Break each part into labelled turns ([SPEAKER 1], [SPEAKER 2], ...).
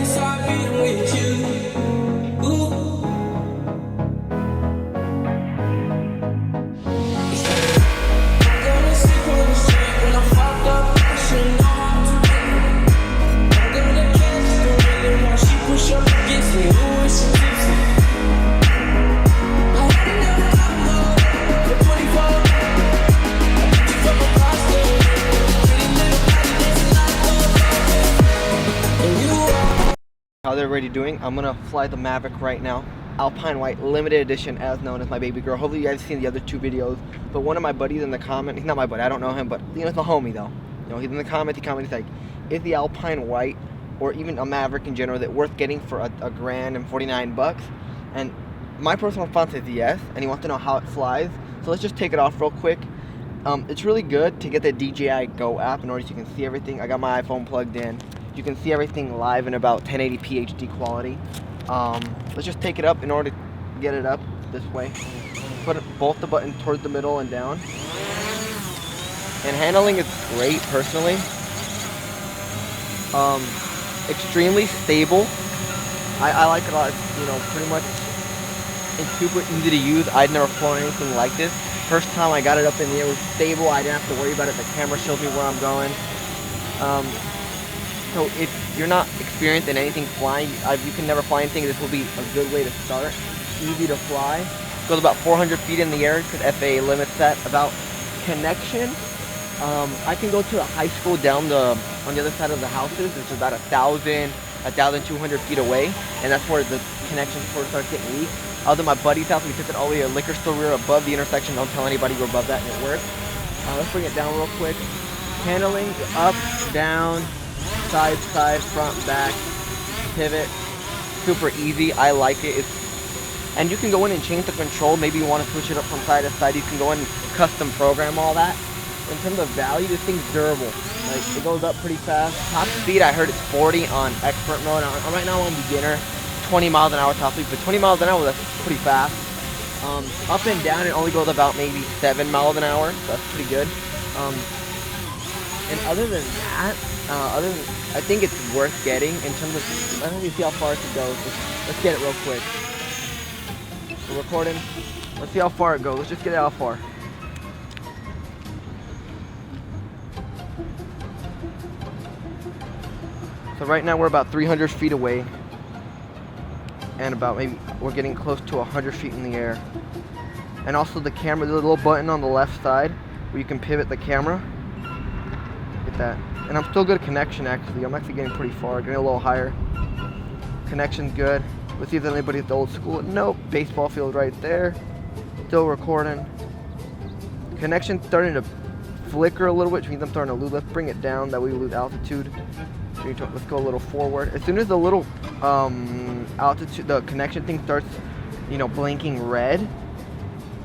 [SPEAKER 1] inside being with you. Ooh. I'm gonna sleep on the street when I'm fucked up. I should know how to make it. I'm gonna catch the rhythm while she push up against me. Ooh, it's so tipsy. I had enough time, though. The 24. I picked you from a pasta. Pretty little body dancing like a and you are.
[SPEAKER 2] How they're already doing, I'm gonna fly the Mavic right now. Alpine White limited edition, as known as my baby girl. Hopefully you guys have seen the other two videos. But one of my buddies in the comment, he's not my buddy, I don't know him, but you know, it's a homie though. You know, he's in the comment, he's like, is the Alpine White or even a Mavic in general that worth getting for a grand and 49 bucks? And my personal response is yes, and he wants to know how it flies. So let's just take it off real quick. It's really good to get the DJI Go app in order so you can see everything. I got my iPhone plugged in. You can see everything live in about 1080p HD quality. Let's just take it up in order to get it up this way. Put both the buttons towards the middle and down. And handling is great personally. Extremely stable. I like it a lot. It's, you know, pretty much it's super easy to use. I'd never flown anything like this. First time I got it up in the air, it was stable. I didn't have to worry about it. The camera shows me where I'm going. So if you're not experienced in anything flying, you can never fly anything, this will be a good way to start. Easy to fly. Goes about 400 feet in the air because FAA limits that. About connection, I can go to a high school on the other side of the houses. It's about 1,200 feet away, and that's where the connection sort of starts getting weak. Other than my buddy's house, we took it all the way to a liquor store. We were above the intersection. Don't tell anybody we're above that, and it works. Let's bring it down real quick. Handling, up, down, side, front, back, pivot. Super easy. I like it. And you can go in and change the control. Maybe you want to switch it up from side to side. You can go in and custom program all that. In terms of value, this thing's durable. Like, it goes up pretty fast. Top speed, I heard it's 40 on expert mode. Right now I'm on beginner. 20 miles an hour top speed, but 20 miles an hour, that's pretty fast. Up and down, it only goes about maybe 7 miles an hour. So that's pretty good. And other than that, I think it's worth getting in terms of, let me see how far it goes. Let's get it real quick. We're recording. Let's see how far it goes. Let's just get it how far. So right now we're about 300 feet away. And about maybe, we're getting close to 100 feet in the air. And also the camera, there's a little button on the left side where you can pivot the camera. Look at that. And I'm still good connection actually. I'm actually getting pretty far, getting a little higher. Connection's good. Let's see if there's anybody at the old school. Nope, baseball field right there. Still recording. Connection's starting to flicker a little bit, which means I'm starting to lose. Let's bring it down, that way we lose altitude. Let's go a little forward. As soon as the little altitude, the connection thing starts, you know, blinking red,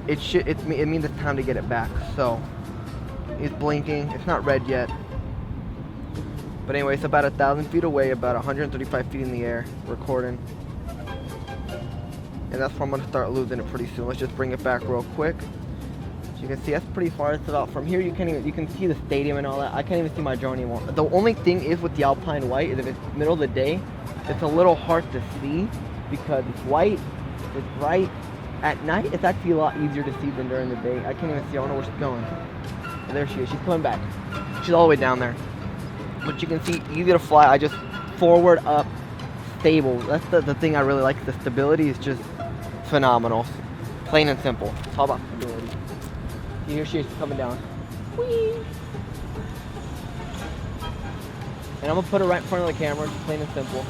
[SPEAKER 2] it means it's time to get it back. So it's blinking. It's not red yet. But anyway, it's about 1,000 feet away, about 135 feet in the air, recording. And that's where I'm gonna start losing it pretty soon. Let's just bring it back real quick. So you can see that's pretty far. It's about from here. You can see the stadium and all that. I can't even see my drone anymore. The only thing is with the Alpine White is if it's middle of the day, it's a little hard to see because it's white, it's bright. At night, it's actually a lot easier to see than during the day. I can't even see. I don't know where she's going. And there she is. She's coming back. She's all the way down there. But you can see, easy to fly. I just forward, up, stable. That's the thing I really like. The stability is just phenomenal. Plain and simple. It's all about stability. Here she is coming down. Whee! And I'm gonna put her right in front of the camera, just plain and simple.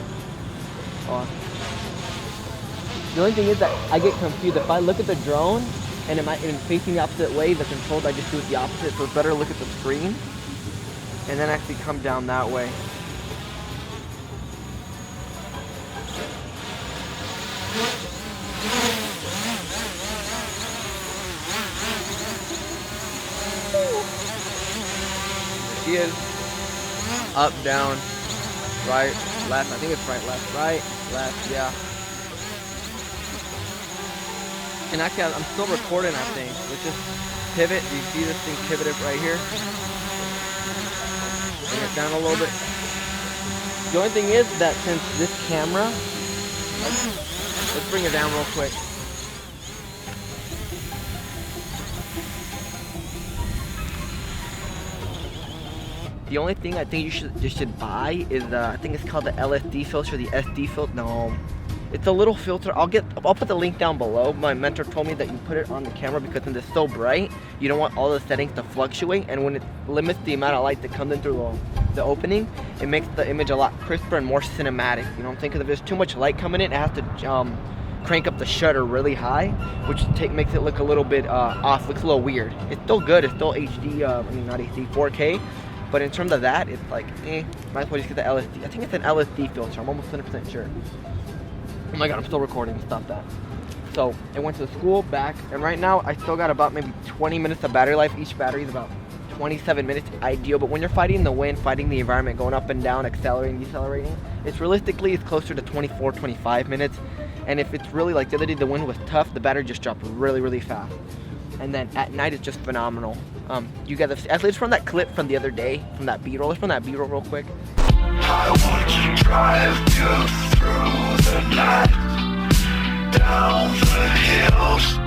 [SPEAKER 2] The only thing is that I get confused. If I look at the drone and it's facing the opposite way, the controls, I just do it the opposite. So it's better to look at the screen and then actually come down that way. There she is. Up, down, right, left. I think it's right, left, yeah. And actually, I'm still recording, I think. Let's just pivot. Do you see this thing pivoted right here? Bring it down a little bit. The only thing is that since this camera, let's bring it down real quick. The only thing I think you should buy is I think it's called the LSD filter, the SD filter. No, it's a little filter. I'll put the link down below. My mentor told me that you put it on the camera because since it's so bright, you don't want all the settings to fluctuate, and when it limits the amount of light that comes in through the opening, it makes the image a lot crisper and more cinematic. You know what I'm saying? Because if there's too much light coming in, it has to crank up the shutter really high, which makes it look a little bit off. Looks a little weird. It's still good. It's still HD. I mean, not HD, 4K. But in terms of that, it's like, might as well just get the LSD. I think it's an LSD filter. I'm almost 100% sure. Oh my god, I'm still recording. Stop that. So, it went to the school, back, and right now, I still got about maybe 20 minutes of battery life. Each battery is about 27 minutes, ideal. But when you're fighting the wind, fighting the environment, going up and down, accelerating, decelerating, it's closer to 24, 25 minutes. And if it's really, like the other day, the wind was tough, the battery just dropped really, really fast. And then at night, it's just phenomenal. You got the, actually, it's from that clip from the other day, from that B-roll. Let's run that B-roll real quick.
[SPEAKER 3] I want to drive you through the night, down the hills.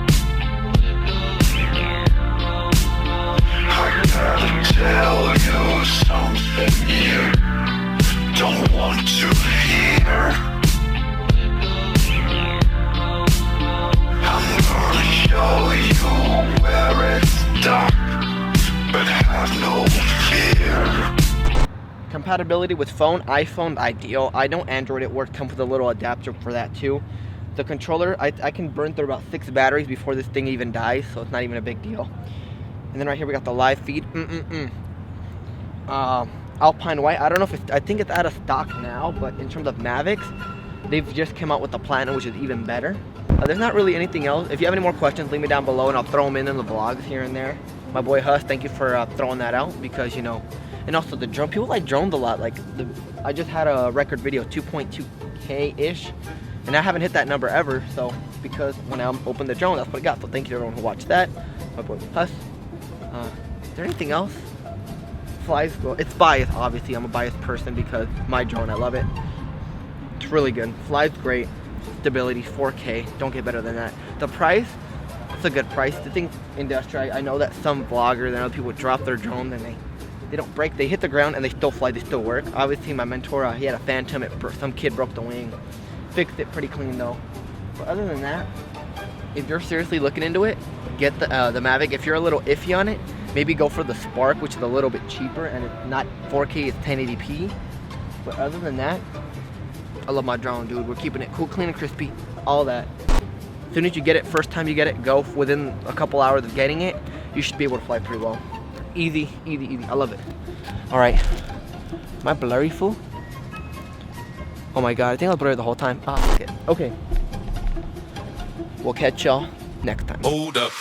[SPEAKER 3] I gotta tell you something you don't want to hear. I'm gonna show you where it's dark, but have no fear.
[SPEAKER 2] Compatibility with phone, iPhone, ideal. I know Android, it works, comes with a little adapter for that too. The controller, I can burn through about 6 batteries before this thing even dies, so it's not even a big deal. And then right here we got the live feed. Alpine white, I don't know if it's, I think it's out of stock now, but in terms of Mavics, they've just come out with the platinum, which is even better. There's not really anything else. If you have any more questions, leave me down below and I'll throw them in the vlogs here and there. My boy Huss, thank you for throwing that out, because, you know, and also the drone, people like drones a lot. Like, I just had a record video, 2.2K-ish, and I haven't hit that number ever, so, because when I opened the drone, that's what I got. So thank you to everyone who watched that. My boy Huss. Is there anything else? Flies, well, it's biased, obviously. I'm a biased person because my drone, I love it. It's really good. Flies great. Stability, 4K. Don't get better than that. The price, it's a good price. The thing, industrial, I know that some vloggers and other people drop their drone and they don't break. They hit the ground and they still fly. They still work. Obviously, my mentor, he had a Phantom. Some kid broke the wing. Fixed it pretty clean though. But other than that, if you're seriously looking into it, get the Mavic. If you're a little iffy on it, maybe go for the Spark, which is a little bit cheaper and it's not 4K, it's 1080p. But other than that, I love my drone, dude. We're keeping it cool, clean, and crispy. All that. As soon as you get it, first time you get it, go within a couple hours of getting it, you should be able to fly pretty well. Easy, easy, easy. I love it. All right. Am I blurry, fool? Oh my god, I think I was blurry the whole time. Ah, fuck it. Okay. We'll catch y'all next time.
[SPEAKER 3] Hold up.